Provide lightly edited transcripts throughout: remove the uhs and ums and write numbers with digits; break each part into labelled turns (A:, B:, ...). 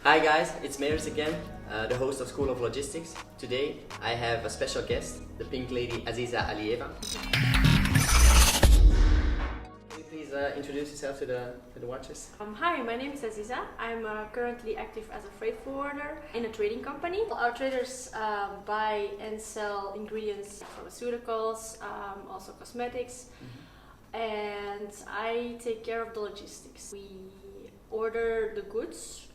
A: Hi guys, it's Mears again, the host of School of Logistics. Today I have a special guest, the pink lady Aziza Alieva. Can you please introduce yourself to the watchers?
B: Hi, my name is Aziza. I'm currently active as a freight forwarder in a trading company. Our traders buy and sell ingredients, pharmaceuticals, also cosmetics, and I take care of the logistics. We order the goods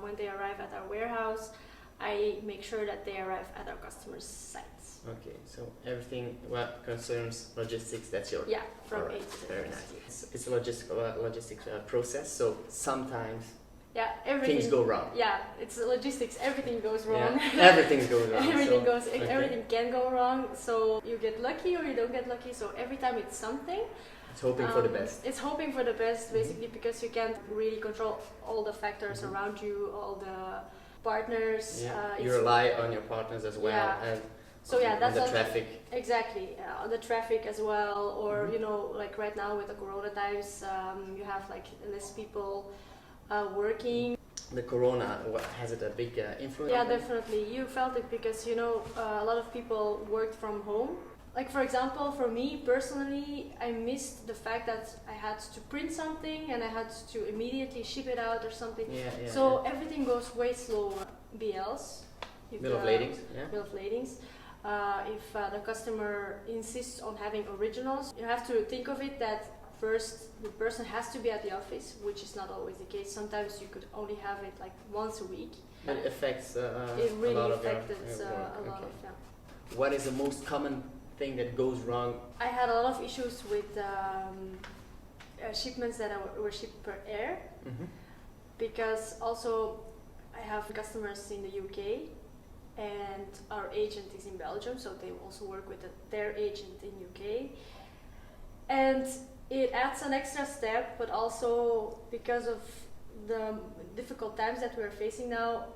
B: when they arrive at our warehouse. I make sure that they arrive at our customers' sites.
A: Okay, so everything what concerns logistics, that's your...
B: Yeah, from
A: Alright,
B: A to Z.
A: very nice. It's a logistics process, so sometimes things go wrong.
B: Yeah, it's logistics. Everything goes wrong.
A: Yeah, everything goes wrong.
B: Everything can go wrong. So you get lucky or you don't get lucky. So every time it's something.
A: It's hoping for the best.
B: It's hoping for the best, basically, because you can't really control all the factors around you, all the partners.
A: Yeah. You rely on your partners as well.
B: Yeah.
A: And
B: so yeah, that's
A: on the traffic.
B: Exactly, on the traffic as well, or you know, like right now with the Corona times, you have like less people working.
A: The Corona, has it a big influence?
B: Yeah, definitely. You felt it because you know a lot of people worked from home. Like for example, for me personally, I missed the fact that I had to print something and I had to immediately ship it out or something. So everything goes way slower. BLs.
A: Bill of ladings. Yeah.
B: Bill of ladings. If the customer insists on having originals, you have to think of it that first the person has to be at the office, which is not always the case. Sometimes you could only have it like once a week.
A: But it affects
B: it really
A: a lot
B: affected
A: of your work.
B: a lot of
A: What is the most common thing that goes wrong?
B: I had a lot of issues with shipments that were shipped per air, because also I have customers in the UK and our agent is in Belgium, so they also work with their agent in UK, and it adds an extra step. But also because of the difficult times that we're facing now,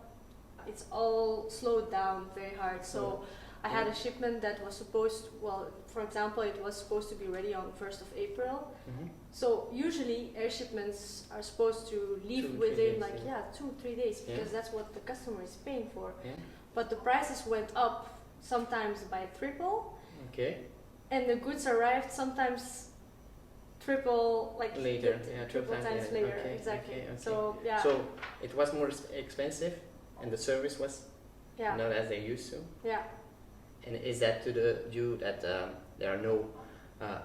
B: it's all slowed down very hard. So I had a shipment that was supposed, for example, it was supposed to be ready on 1st of April. So usually air shipments are supposed to leave within 2-3 days, because that's what the customer is paying for. But the prices went up sometimes by triple. Okay. And the goods arrived sometimes triple, like
A: later.
B: Triple times later. Okay. Exactly. Okay. So yeah.
A: So it was more expensive, and the service was not as they used to.
B: Yeah.
A: And is that due that there are no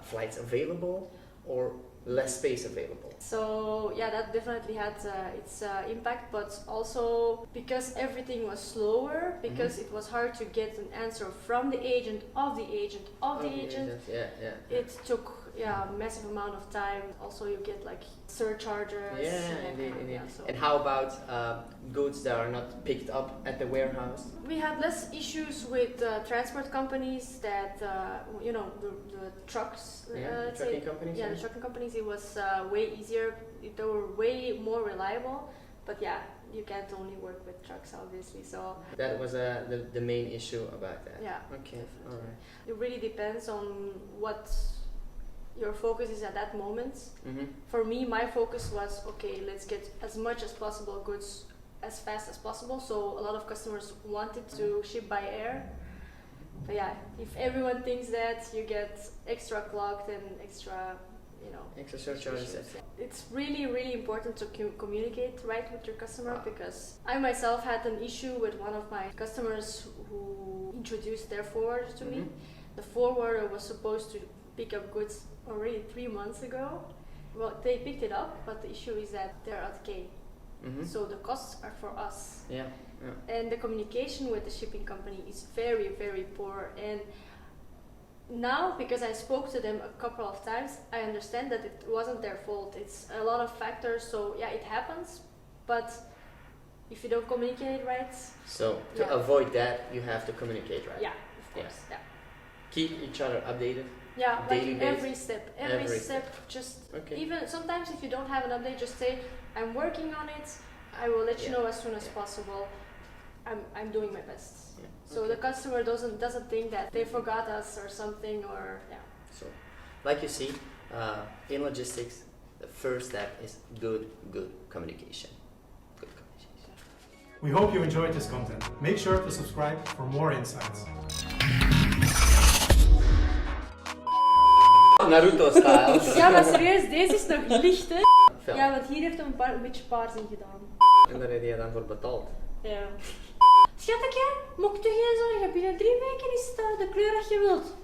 A: flights available or less space available?
B: So yeah, that definitely had its impact, but also because everything was slower, because it was hard to get an answer from the agent of the agent of the agent. It took a massive amount of time. Also, you get like surcharges.
A: Indeed. And how about goods that are not picked up at the warehouse? We
B: had less issues with transport companies that the trucks.
A: Trucking companies.
B: Yeah, the trucking companies. It was way easier. They were way more reliable. But yeah, you can't only work with trucks, obviously. So
A: that was the main issue about that.
B: Yeah.
A: Okay. All right.
B: It really depends on what your focus is at that moment. For me, my focus was, okay, let's get as much as possible goods as fast as possible. So a lot of customers wanted to ship by air. But yeah, if everyone thinks that, you get extra clocked and extra
A: surcharges.
B: It's really, really important to communicate right with your customer, because I myself had an issue with one of my customers who introduced their forwarder to me. The forwarder was supposed to pick up goods already 3 months ago. Well, they picked it up, but the issue is that they're at K. So the costs are for us. And the communication with the shipping company is very, very poor. And now, because I spoke to them a couple of times, I understand that it wasn't their fault. It's a lot of factors, so yeah, it happens. But if you don't communicate right... So
A: to avoid that, you have to communicate right.
B: Yeah, of course. Yeah.
A: Keep each other updated.
B: Yeah, like every step, just even sometimes if you don't have an update, just say, I'm working on it, I will let you know as soon as possible. I'm doing my best. So the customer doesn't think that they forgot us or something, or
A: So, like you see, in logistics, the first step is good communication. Good communication.
C: We hope you enjoyed this content. Make sure to subscribe for more insights.
A: Naruto-style.
B: Ja, maar serieus, deze is nog licht, hè?
A: Fel.
B: Ja, want hier heeft hem een beetje paars in gedaan.
A: En daar heb je dan voor betaald.
B: Ja. Schatje, maak je geen zorgen. Binnen 3 weken is het de kleur dat je wilt.